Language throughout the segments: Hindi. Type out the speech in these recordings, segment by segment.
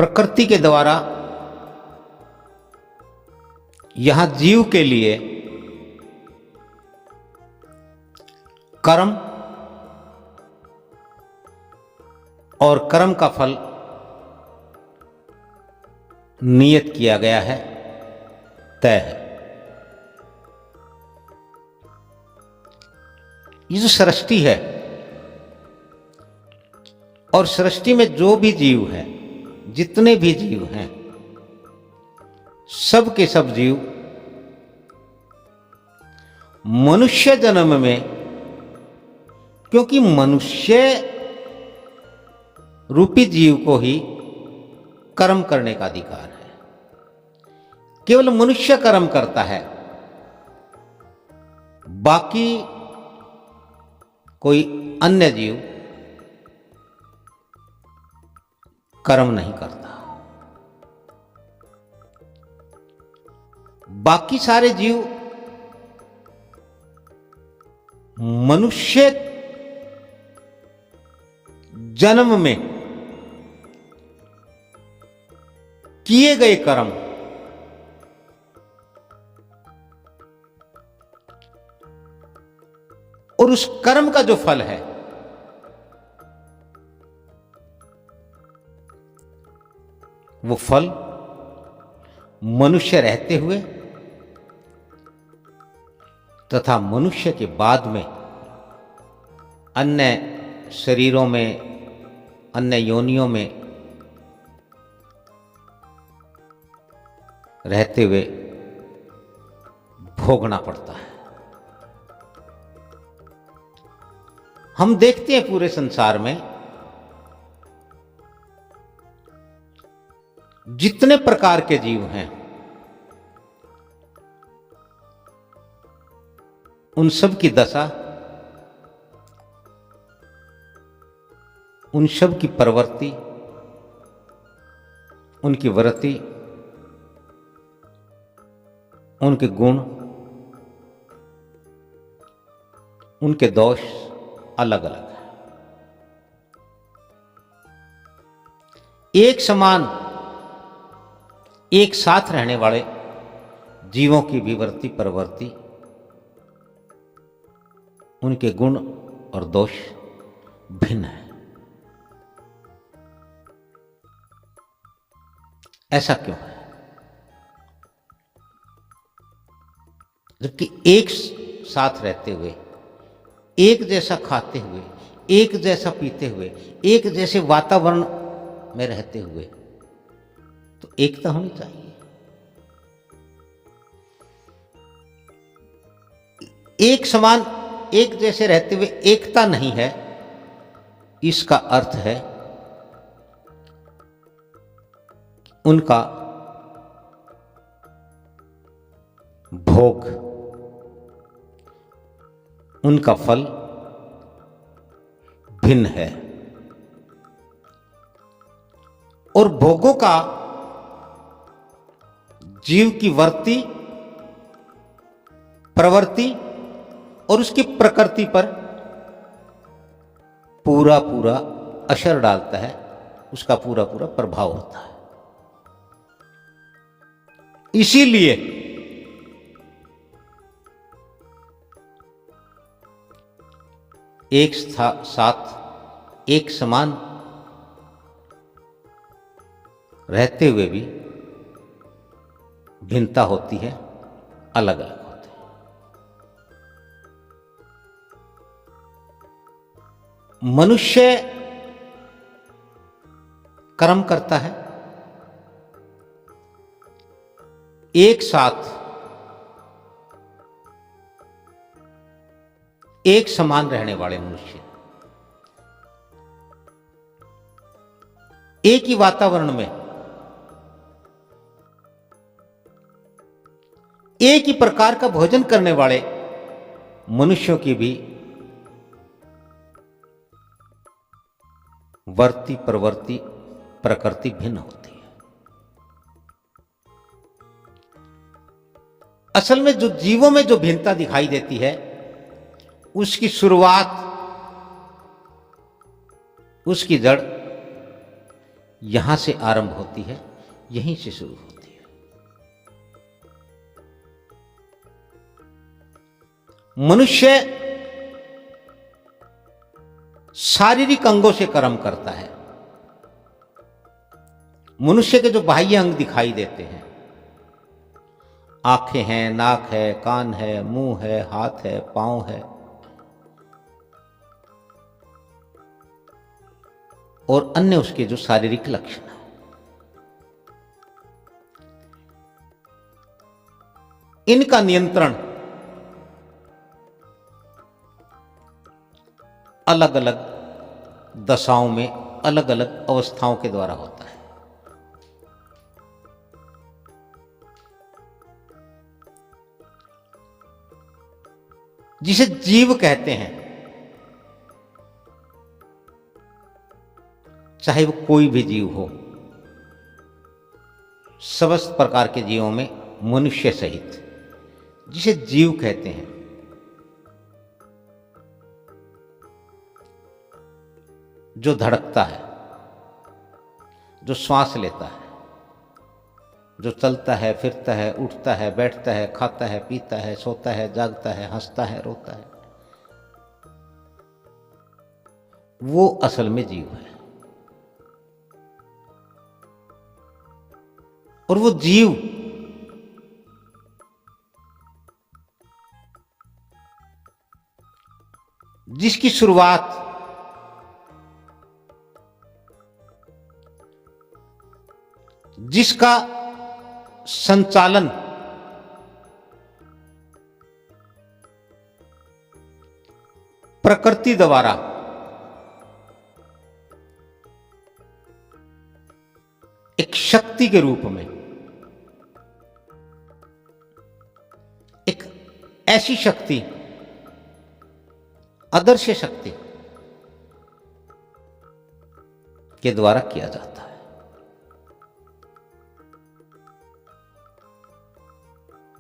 प्रकृति के द्वारा यहां जीव के लिए कर्म और कर्म का फल नियत किया गया है, तय है। ये जो सृष्टि है और सृष्टि में जो भी जीव हैं, जितने भी जीव हैं, सब के सब जीव मनुष्य जन्म में, क्योंकि मनुष्य रूपी जीव को ही कर्म करने का अधिकार है, केवल मनुष्य कर्म करता है, बाकी कोई अन्य जीव कर्म नहीं करता। बाकी सारे जीव मनुष्य जन्म में किए गए कर्म और उस कर्म का जो फल है वो फल मनुष्य रहते हुए तथा मनुष्य के बाद में अन्य शरीरों में, अन्य योनियों में रहते हुए भोगना पड़ता है। हम देखते हैं पूरे संसार में जितने प्रकार के जीव हैं, उन सब की दशा, उन सब की प्रवृत्ति, उनकी वृत्ति, उनके गुण, उनके दोष अलग अलग है। एक समान एक साथ रहने वाले जीवों की भी वृत्ति प्रवृत्ति, उनके गुण और दोष भिन्न है। ऐसा क्यों है? जबकि एक साथ रहते हुए, एक जैसा खाते हुए, एक जैसा पीते हुए, एक जैसे वातावरण में रहते हुए, तो एकता होनी चाहिए। एक समान एक जैसे रहते हुए एकता नहीं है, इसका अर्थ है उनका भोग, उनका फल भिन्न है। और भोगों का जीव की वृत्ति, प्रवृत्ति और उसकी प्रकृति पर पूरा पूरा असर डालता है, उसका पूरा पूरा प्रभाव होता है। इसीलिए एक साथ एक समान रहते हुए भी भिन्नता होती है, अलग अलग होते हैं। मनुष्य कर्म करता है, एक साथ एक समान रहने वाले मनुष्य एक ही वातावरण में एक ही प्रकार का भोजन करने वाले मनुष्यों की भी वर्ती प्रवृत्ति प्रकृति भिन्न होती है। असल में जो जीवों में जो भिन्नता दिखाई देती है, उसकी शुरुआत, उसकी जड़ यहां से आरंभ होती है, यहीं से शुरू होती है। मनुष्य शारीरिक अंगों से कर्म करता है। मनुष्य के जो बाह्य अंग दिखाई देते हैं, आंखें हैं, नाक है, कान है, मुंह है, हाथ है, पांव है, और अन्य उसके जो शारीरिक लक्षण है, इनका नियंत्रण अलग अलग दशाओं में, अलग अलग अवस्थाओं के द्वारा होता है। जिसे जीव कहते हैं, चाहे वो कोई भी जीव हो, समस्त प्रकार के जीवों में मनुष्य सहित, जिसे जीव कहते हैं, जो धड़कता है, जो श्वास लेता है, जो चलता है, फिरता है, उठता है, बैठता है, खाता है, पीता है, सोता है, जागता है, हंसता है, रोता है, वो असल में जीव है। और वो जीव जिसकी शुरुआत जिसका संचालन प्रकृति द्वारा एक शक्ति के रूप में, एक ऐसी शक्ति, अदृश्य शक्ति के द्वारा किया जाता है।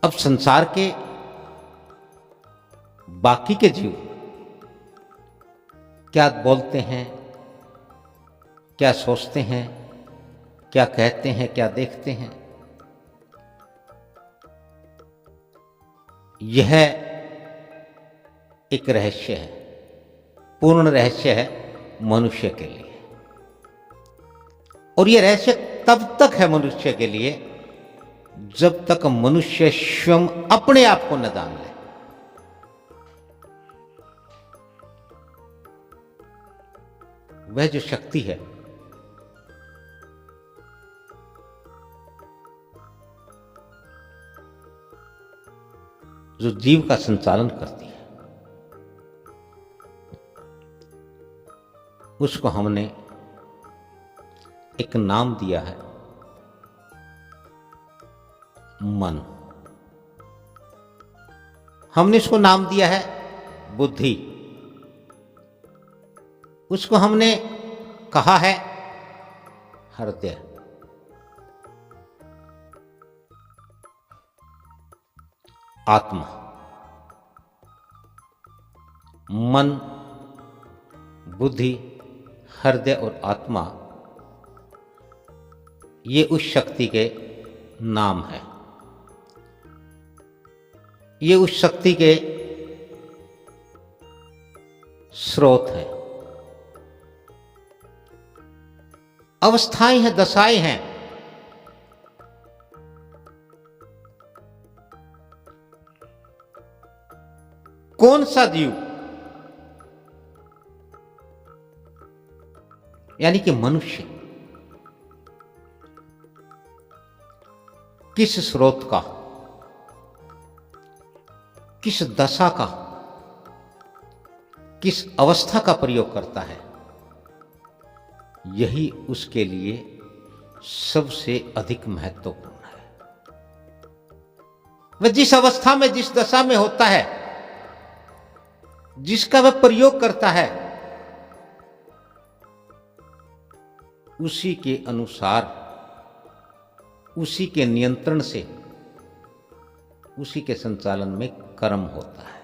अब संसार के बाकी के जीव क्या बोलते हैं, क्या सोचते हैं, क्या कहते हैं, क्या देखते हैं, यह एक रहस्य है, पूर्ण रहस्य है मनुष्य के लिए। और यह रहस्य तब तक है मनुष्य के लिए जब तक मनुष्य स्वयं अपने आप को न जान ले। वह जो शक्ति है, जो जीव का संचालन करती है, उसको हमने एक नाम दिया है, मन। हमने इसको नाम दिया है बुद्धि। उसको हमने कहा है हृदय। आत्मा, मन, बुद्धि, हृदय और आत्मा, ये उस शक्ति के नाम है। ये उस शक्ति के स्रोत हैं, अवस्थाएं हैं, दशाएं हैं। कौन सा जीव, यानी कि मनुष्य, किस स्रोत का, किस दशा का, किस अवस्था का प्रयोग करता है, यही उसके लिए सबसे अधिक महत्वपूर्ण है। वह जिस अवस्था में, जिस दशा में होता है, जिसका वह प्रयोग करता है, उसी के अनुसार, उसी के नियंत्रण से, उसी के संचालन में कर्म होता है।